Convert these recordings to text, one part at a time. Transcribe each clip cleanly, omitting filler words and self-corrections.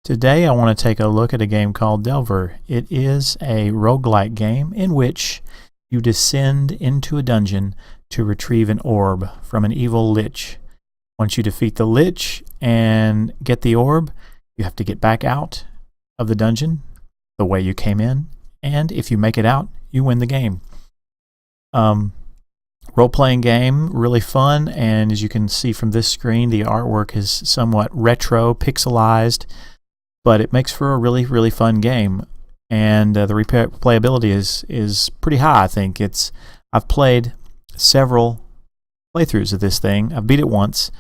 Today I want to take a look at a game called Delver. It is a roguelike game in which you descend into a dungeon to retrieve an orb from an evil lich. Once you defeat the lich and get the orb, you have to get back out of the dungeon the way you came in, and if you make it out, you win the game. Role-playing game, really fun, and as you can see from this screen, the artwork is somewhat retro, pixelized, but it makes for a really, really fun game, and the replayability is pretty high. I think I've played several playthroughs of this thing. I've beat it once,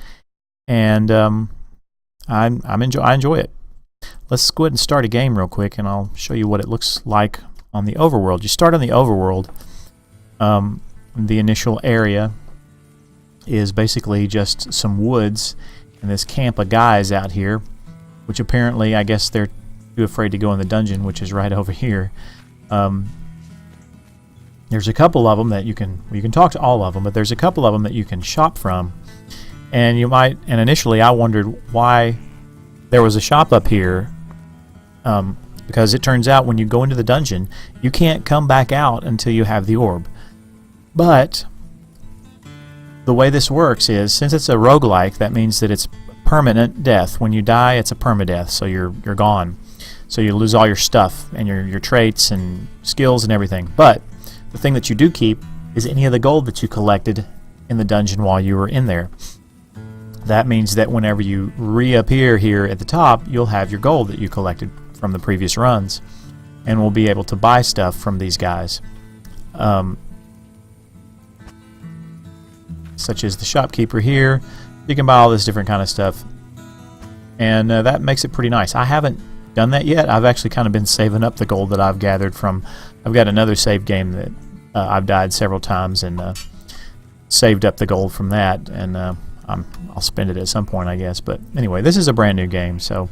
and I enjoy it. Let's go ahead and start a game real quick, and I'll show you what it looks like on the overworld. You start on the overworld. The initial area is basically just some woods and this camp of guys out here, which apparently, I guess they're too afraid to go in the dungeon, which is right over here. There's a couple of them that you can talk to all of them, but there's a couple of them that you can shop from. And initially I wondered why there was a shop up here, because it turns out when you go into the dungeon, you can't come back out until you have the orb. But the way this works is, since it's a roguelike, that means that it's permanent death. When you die, it's a permadeath, so you're gone. So you lose all your stuff and your traits and skills and everything. But the thing that you do keep is any of the gold that you collected in the dungeon while you were in there. That means that whenever you reappear here at the top, you'll have your gold that you collected from the previous runs, and will be able to buy stuff from these guys. Such as the shopkeeper here. You can buy all this different kind of stuff, and that makes it pretty nice. I haven't done that yet. I've actually kind of been saving up the gold that I've gathered from. I've got another save game that I've died several times and saved up the gold from that, and I'll spend it at some point, I guess. But anyway, this is a brand new game, so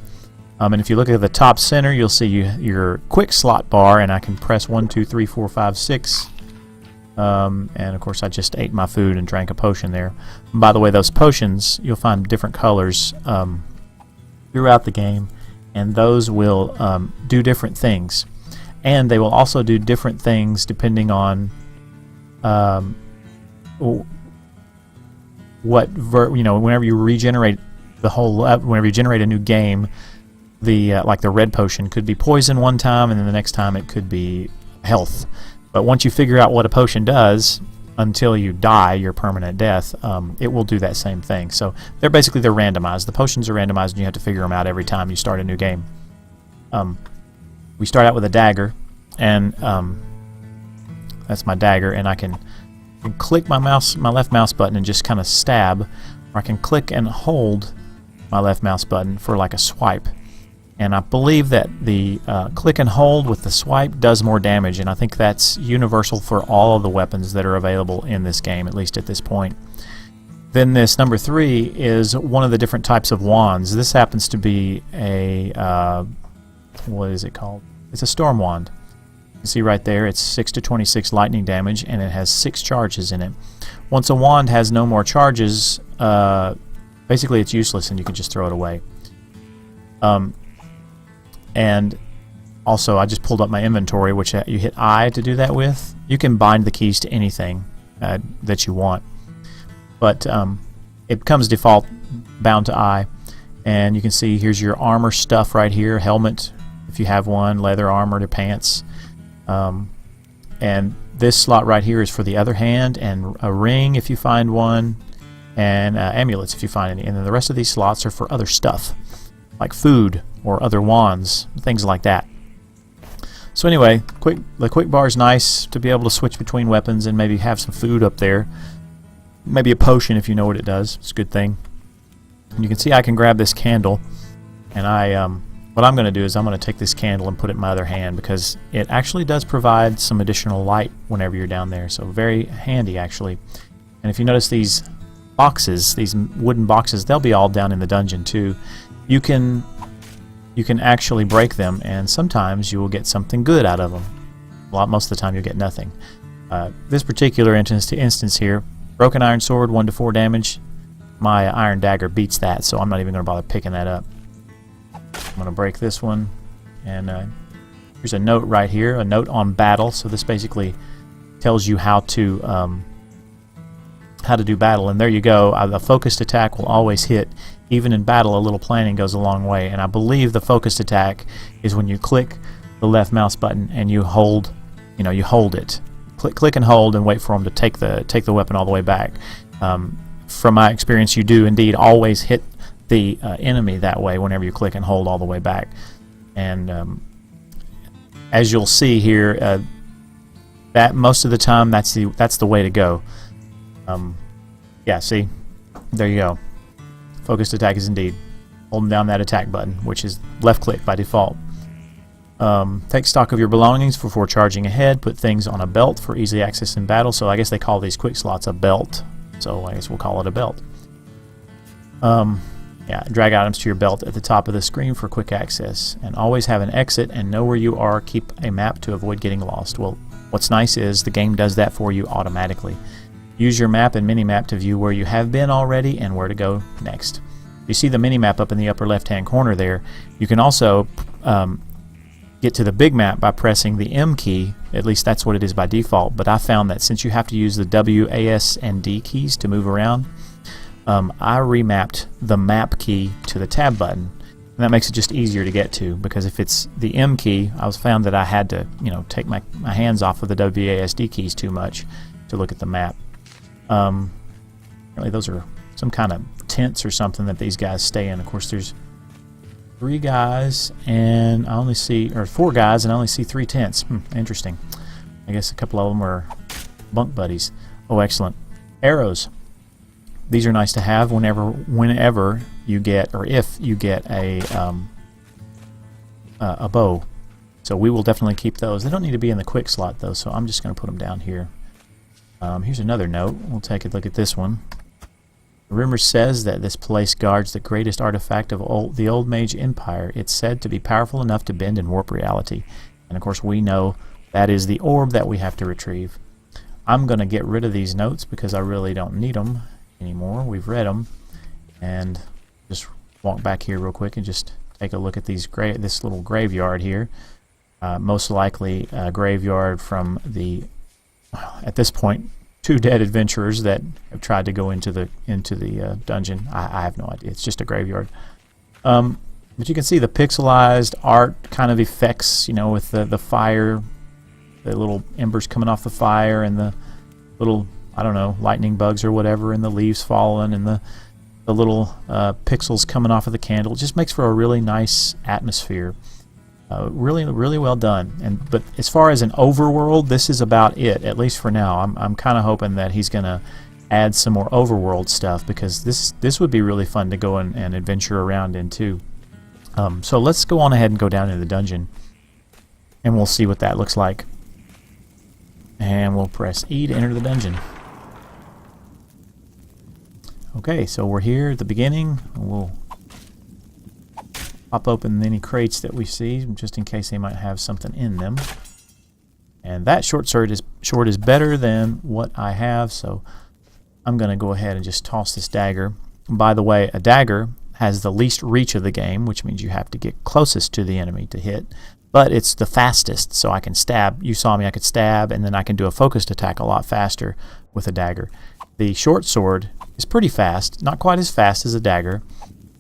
and if you look at the top center, you'll see your quick slot bar, and I can press 1, 2, 3, 4, 5, 6. And of course I just ate my food and drank a potion there. And by the way, those potions, you'll find different colors throughout the game, and those will do different things, and they will also do different things depending on whenever you regenerate whenever you generate a new game, like the red potion could be poison one time, and then the next time it could be health. But once you figure out what a potion does, until you die, your permanent death, it will do that same thing. So they're randomized. The potions are randomized, and you have to figure them out every time you start a new game. We start out with a dagger, and that's my dagger, and I can click my left mouse button and just kind of stab, or I can click and hold my left mouse button for like a swipe. And I believe that the click and hold with the swipe does more damage, and I think that's universal for all of the weapons that are available in this game, at least at this point. Then this number 3 is one of the different types of wands. This happens to be a, what is it called? It's a storm wand. You can see right there, it's 6 to 26 lightning damage, and it has 6 charges in it. Once a wand has no more charges, basically it's useless and you can just throw it away. And also, I just pulled up my inventory, which you hit I to do that with. You can bind the keys to anything that you want, but it comes default bound to I. And you can see here's your armor stuff right here, helmet if you have one, leather armor to pants. And this slot right here is for the other hand, and a ring if you find one, and amulets if you find any. And then the rest of these slots are for other stuff, like food or other wands, things like that. So anyway, the quick bar is nice to be able to switch between weapons and maybe have some food up there. Maybe a potion if you know what it does. It's a good thing. And you can see I can grab this candle, and what I'm going to do is I'm going to take this candle and put it in my other hand, because it actually does provide some additional light whenever you're down there. So very handy, actually. And if you notice these boxes, these wooden boxes, they'll be all down in the dungeon too. You can actually break them, and sometimes you will get something good out of them. Most of the time you'll get nothing. This particular instance here, broken iron sword, 1 to 4 damage. My iron dagger beats that, so I'm not even going to bother picking that up. I'm going to break this one, and here's a note right here, a note on battle. So this basically tells you how to do battle, and there you go. The focused attack will always hit. Even in battle, a little planning goes a long way, and I believe the focused attack is when you click the left mouse button and you hold, you hold it. Click and hold and wait for them to take the weapon all the way back. From my experience, you do indeed always hit the enemy that way whenever you click and hold all the way back. And as you'll see here, that most of the time that's the way to go. Yeah, see, there you go. Focused attack is indeed holding down that attack button, which is left click by default. Take stock of your belongings before charging ahead. Put things on a belt for easy access in battle. So I guess they call these quick slots a belt. So I guess we'll call it a belt. Yeah, drag items to your belt at the top of the screen for quick access. And always have an exit and know where you are. Keep a map to avoid getting lost. Well, what's nice is the game does that for you automatically. Use your map and mini-map to view where you have been already and where to go next. You see the mini-map up in the upper left-hand corner there. You can also get to the big map by pressing the M key. At least that's what it is by default, but I found that since you have to use the W, A, S, and D keys to move around, I remapped the map key to the tab button. And that makes it just easier to get to, because if it's the M key, I was found that I had to take my hands off of the W, A, S, D keys too much to look at the map. Really, those are some kind of tents or something that these guys stay in. Of course, there's 3 guys and I only see, or 4 guys and I only see 3 tents. Interesting. I guess a couple of them are bunk buddies. Oh, excellent. Arrows. These are nice to have whenever you get, or if you get a bow. So we will definitely keep those. They don't need to be in the quick slot though, so I'm just going to put them down here. Here's another note. We'll take a look at this one. The rumor says that this place guards the greatest artifact of the Old Mage Empire. It's said to be powerful enough to bend and warp reality. And of course we know that is the orb that we have to retrieve. I'm going to get rid of these notes because I really don't need them anymore. We've read them. And just walk back here real quick and just take a look at this little graveyard here. Most likely a graveyard from the, at this point, 2 dead adventurers that have tried to go into the dungeon. I have no idea. It's just a graveyard. But you can see the pixelized art kind of effects, with the fire, the little embers coming off the fire, and the little, I don't know, lightning bugs or whatever, and the leaves falling, and the little pixels coming off of the candle. It just makes for a really nice atmosphere. Really well done. But as far as an overworld, this is about it, at least for now. I'm kind of hoping that he's going to add some more overworld stuff, because this would be really fun to go and adventure around in too. So let's go on ahead and go down into the dungeon, and we'll see what that looks like. And we'll press E to enter the dungeon. Okay, so we're here at the beginning. We'll pop open any crates that we see, just in case they might have something in them. And that short sword is better than what I have, so I'm going to go ahead and just toss this dagger. By the way, a dagger has the least reach of the game, which means you have to get closest to the enemy to hit. But it's the fastest, so I can stab. You saw me, I could stab, and then I can do a focused attack a lot faster with a dagger. The short sword is pretty fast, not quite as fast as a dagger,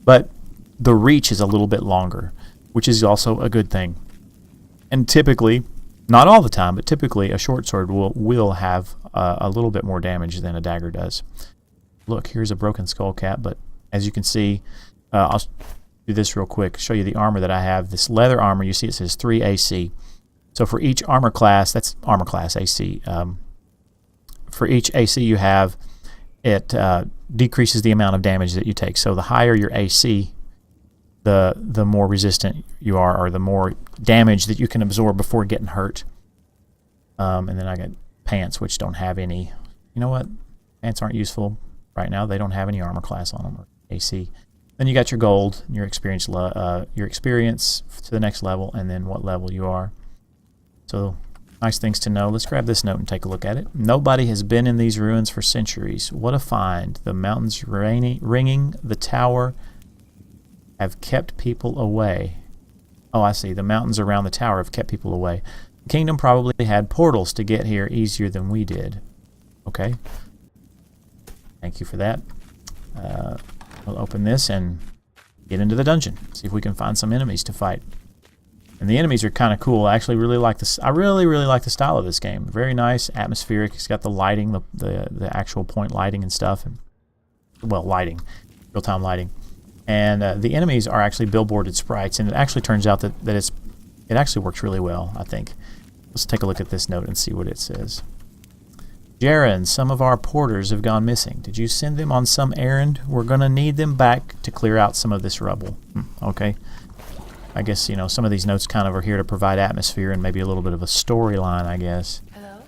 but the reach is a little bit longer, which is also a good thing. And typically, not all the time, but typically a short sword will have a little bit more damage than a dagger does. Look, here's a broken skull cap, but as you can see, I'll do this real quick, show you the armor that I have. This leather armor, you see it says 3 AC. So for each armor class, that's armor class AC. For each AC you have, it decreases the amount of damage that you take. So the higher your AC, the more resistant you are, or the more damage that you can absorb before getting hurt. And then I got pants, which don't have any. You know what? Pants aren't useful right now. They don't have any armor class on them or AC. Then you got your gold, your experience to the next level, and then what level you are. So nice things to know. Let's grab this note and take a look at it. Nobody has been in these ruins for centuries. What a find! The mountains ringing the tower have kept people away. Oh, I see. The mountains around the tower have kept people away. The kingdom probably had portals to get here easier than we did. Okay. Thank you for that. We'll open this and get into the dungeon. See if we can find some enemies to fight. And the enemies are kind of cool. I actually really like this. I really like the style of this game. Very nice, atmospheric. It's got the lighting, the actual point lighting and stuff. And, well, lighting, real-time lighting. And the enemies are actually billboarded sprites, and it actually turns out that it actually works really well, I think. Let's take a look at this note and see what it says. Jaren, some of our porters have gone missing. Did you send them on some errand? We're going to need them back to clear out some of this rubble. Okay. I guess, you know, some of these notes kind of are here to provide atmosphere and maybe a little bit of a storyline, I guess. Hello?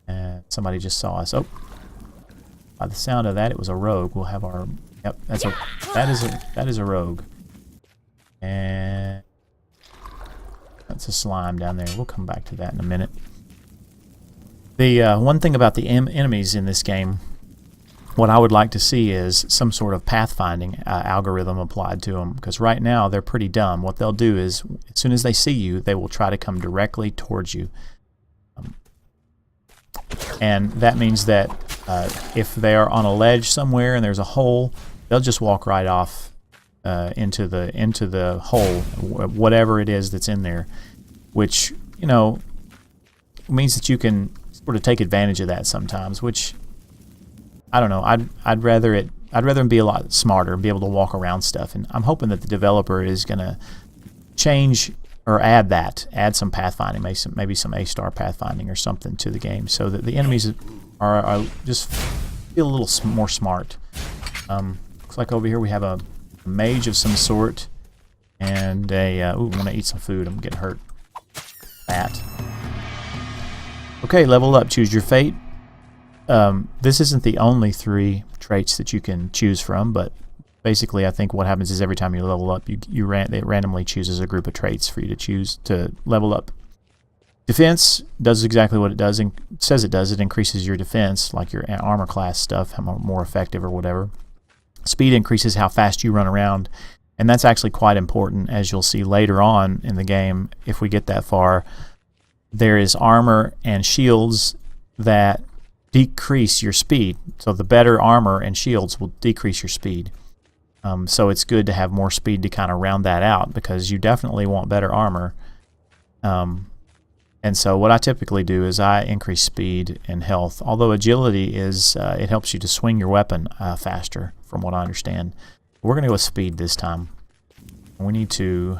And somebody just saw us. Oh, by the sound of that, it was a rogue. We'll have our... Yep, that is a rogue. And that's a slime down there. We'll come back to that in a minute. The one thing about the enemies in this game, what I would like to see is some sort of pathfinding algorithm applied to them, because right now they're pretty dumb. What they'll do is, as soon as they see you, they will try to come directly towards you. And that means that if they are on a ledge somewhere and there's a hole, they'll just walk right off into the hole, whatever it is that's in there, which, you know, means that you can sort of take advantage of that sometimes, which, I don't know, I'd rather them be a lot smarter and be able to walk around stuff. And I'm hoping that the developer is going to change or add some pathfinding, maybe some A-star pathfinding or something to the game, so that the enemies are just feel a little more smart. Looks like over here we have a mage of some sort, and ooh, I'm gonna eat some food. I'm getting hurt. That. Okay, level up. Choose your fate. This isn't the only 3 traits that you can choose from, but basically I think what happens is every time you level up, it randomly chooses a group of traits for you to choose to level up. Defense does exactly what it does, and says it does. It increases your defense, like your armor class stuff, how more effective or whatever. Speed increases how fast you run around, and that's actually quite important, as you'll see later on in the game. If we get that far, there is armor and shields that decrease your speed. So the better armor and shields will decrease your speed. So it's good to have more speed to kind of round that out, because you definitely want better armor. And so what I typically do is I increase speed and health, although agility is, it helps you to swing your weapon faster, from what I understand. We're going to go with speed this time. We need to,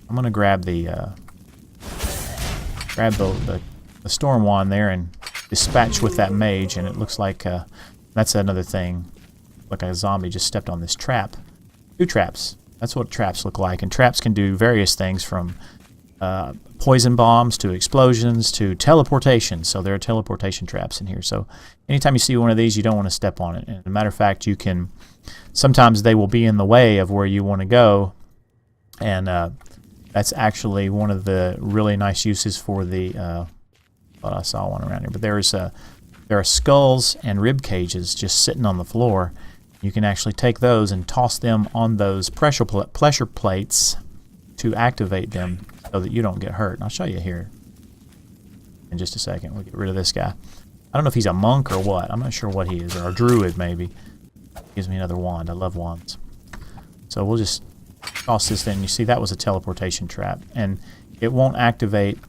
I'm going to grab the storm wand there and dispatch with that mage, and it looks like that's another thing. Like a zombie just stepped on this trap. 2 traps. That's what traps look like, and traps can do various things, from poison bombs to explosions to teleportation. So there are teleportation traps in here. So anytime you see one of these, you don't want to step on it. And as a matter of fact, you can, sometimes they will be in the way of where you want to go, and that's actually one of the really nice uses for the thought I saw one around here, but there are skulls and rib cages just sitting on the floor. You can actually take those and toss them on those pressure plates to activate them so that you don't get hurt. And I'll show you here in just a second. We'll get rid of this guy. I don't know if he's a monk or what. I'm not sure what he is, or a druid maybe. Gives me another wand. I love wands. So we'll just toss this in. You see that was a teleportation trap, and it won't activate.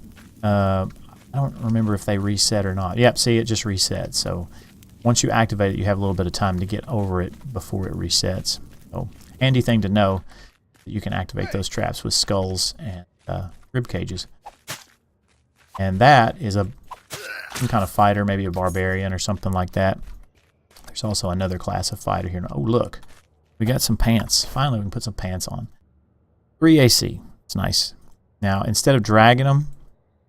I don't remember if they reset or not. Yep, see, it just resets. So once you activate it, you have a little bit of time to get over it before it resets. So handy thing to know, that you can activate those traps with skulls and rib cages. And that is some kind of fighter, maybe a barbarian or something like that. There's also another class of fighter here. Oh, look, we got some pants. Finally, we can put some pants on. 3 AC. It's nice. Now, instead of dragging them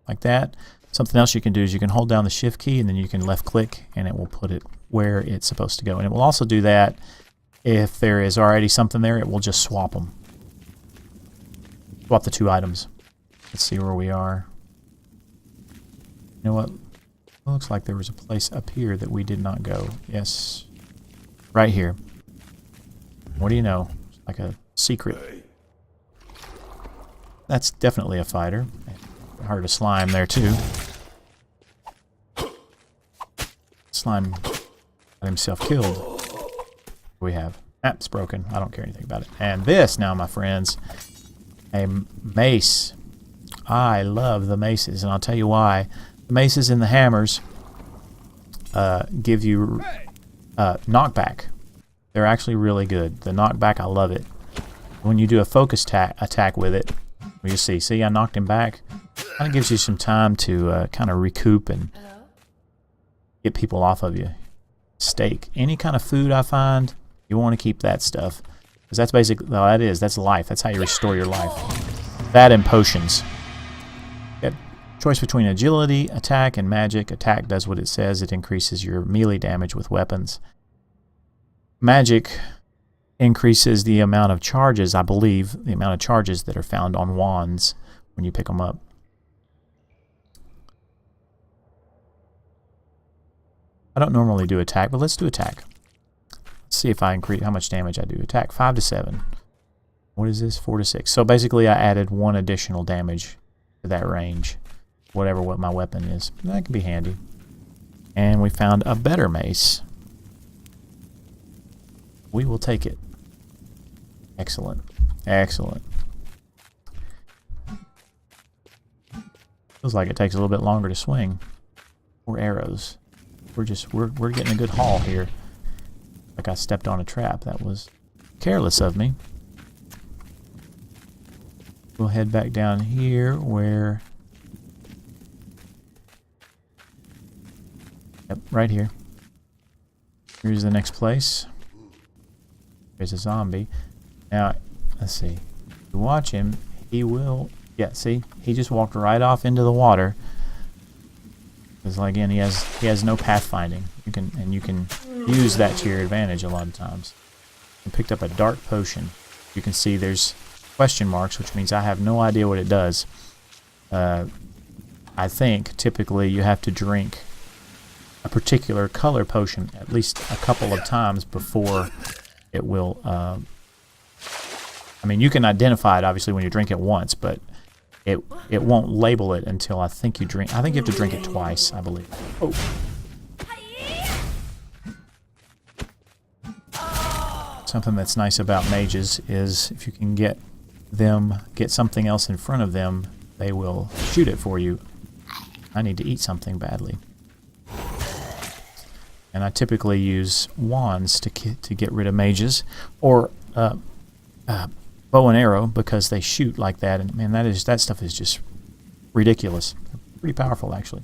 like that, something else you can do is you can hold down the shift key, and then you can left click, and it will put it where it's supposed to go. And it will also do that if there is already something there. It will just swap them. Swap the 2 items. Let's see where we are. You know what? It looks like there was a place up here that we did not go. Yes. Right here. What do you know? It's like a secret. that's definitely a fighter. I heard a slime there too. Slime got himself killed. What do we have? It's broken. I don't care anything about it. And this now, my friends, a mace. I love the maces, and I'll tell you why. The maces and the hammers give you knockback. They're actually really good. The knockback, I love it. When you do a focus attack with it, you see, I knocked him back. Kind of gives you some time to kind of recoup and get people off of you. Steak. Any kind of food I find, you want to keep that stuff. Because that's basically, well, that is, that's life. That's how you restore your life. That and potions. Got choice between agility, attack, and magic. Attack does what it says. It increases your melee damage with weapons. Magic increases the amount of charges, I believe, the amount of charges that are found on wands when you pick them up. I don't normally do attack, but let's do attack. Let's see if I increase how much damage I do. Attack 5 to 7. What is this? 4 to 6. So basically I added 1 additional damage to that range, whatever what my weapon is. That could be handy. And we found a better mace. We will take it. Excellent. Excellent. Feels like it takes a little bit longer to swing. More arrows. We're getting a good haul here. Like I stepped on a trap. That was careless of me. We'll head back down here where... Yep, right here. Here's the next place. There's a zombie. Now, let's see. If you watch him, he will... Yeah, see? He just walked right off into the water. Because, again, he has no pathfinding. You can use that to your advantage a lot of times. I picked up a dark potion. You can see there's question marks, which means I have no idea what it does. I think, typically, you have to drink a particular color potion at least a couple of times before it will... I mean, you can identify it, obviously, when you drink it once, but it won't label it until I think you drink... I think you have to drink it twice, I believe. Oh. Something that's nice about mages is if you can get something else in front of them, they will shoot it for you. I need to eat something badly. And I typically use wands to get rid of mages, or bow and arrow, because they shoot like that, and man, that stuff is just ridiculous. Pretty powerful, actually.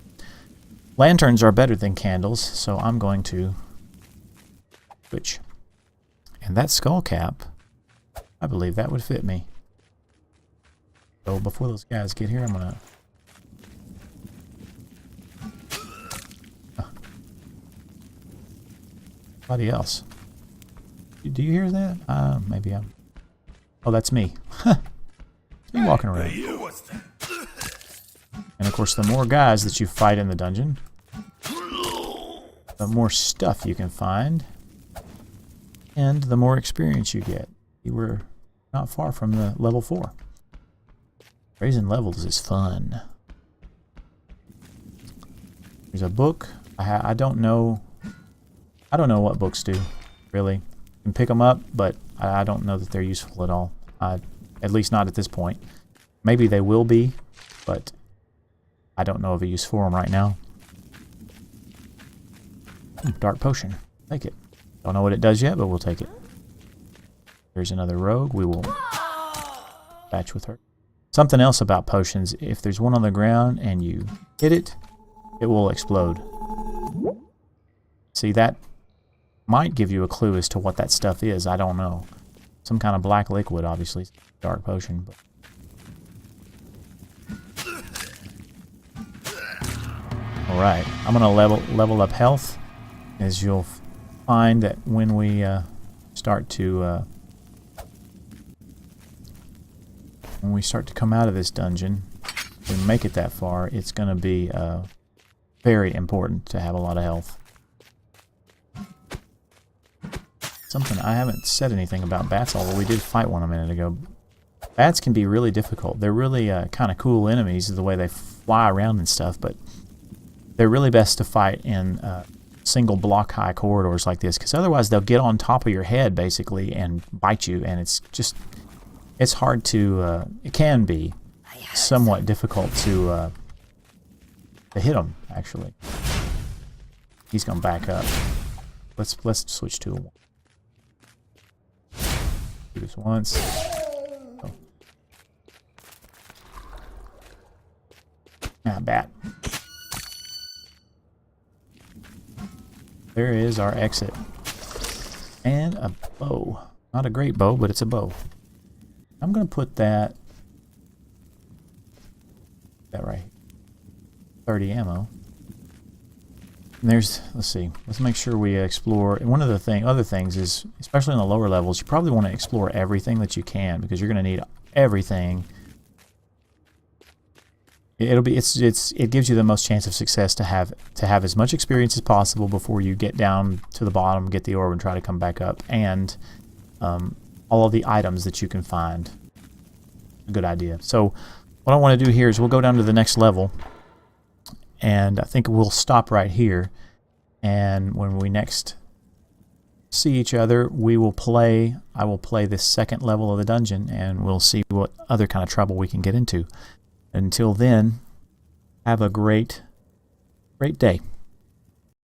Lanterns are better than candles, so I'm going to switch. And that skull cap, I believe that would fit me. So before those guys get here, I'm gonna... Somebody else. Do you hear that? Maybe I'm... Oh, that's me. It's me walking around. And of course, the more guys that you fight in the dungeon, the more stuff you can find, and the more experience you get. You were not far from the level 4. Raising levels is fun. There's a book. I don't know what books do, really. You can pick them up, but I don't know that they're useful at all. At least not at this point. Maybe they will be, but I don't know of a use for them right now. Dark potion. Take it. Don't know what it does yet, but we'll take it. There's another rogue. We will batch with her. Something else about potions. If there's one on the ground and you hit it, it will explode. See, that might give you a clue as to what that stuff is. I don't know. Some kind of black liquid, obviously. Dark potion. But... Alright, I'm going to level up health, as you'll find that when we start to come out of this dungeon, if we make it that far, it's going to be very important to have a lot of health. Something I haven't said anything about bats, although we did fight one a minute ago. Bats can be really difficult. They're really kind of cool enemies, the way they fly around and stuff, but they're really best to fight in single block high corridors like this, because otherwise they'll get on top of your head basically and bite you, and it's hard to, it can be somewhat difficult to hit them, actually. He's going to back up. Let's switch to a one. Do this once. Oh. Ah, bat. There is our exit. And a bow. Not a great bow, but it's a bow. I'm going to put that right here. 30 ammo. And there's, let's see, let's make sure we explore. And one of the other things is, especially in the lower levels, you probably want to explore everything that you can, because you're going to need everything. It gives you the most chance of success to have as much experience as possible before you get down to the bottom, get the orb, and try to come back up, and all of the items that you can find. A good idea. So what I want to do here is we'll go down to the next level, and I think we'll stop right here, and when we next see each other, I will play this second level of the dungeon, and we'll see what other kind of trouble we can get into. Until then, have a great day.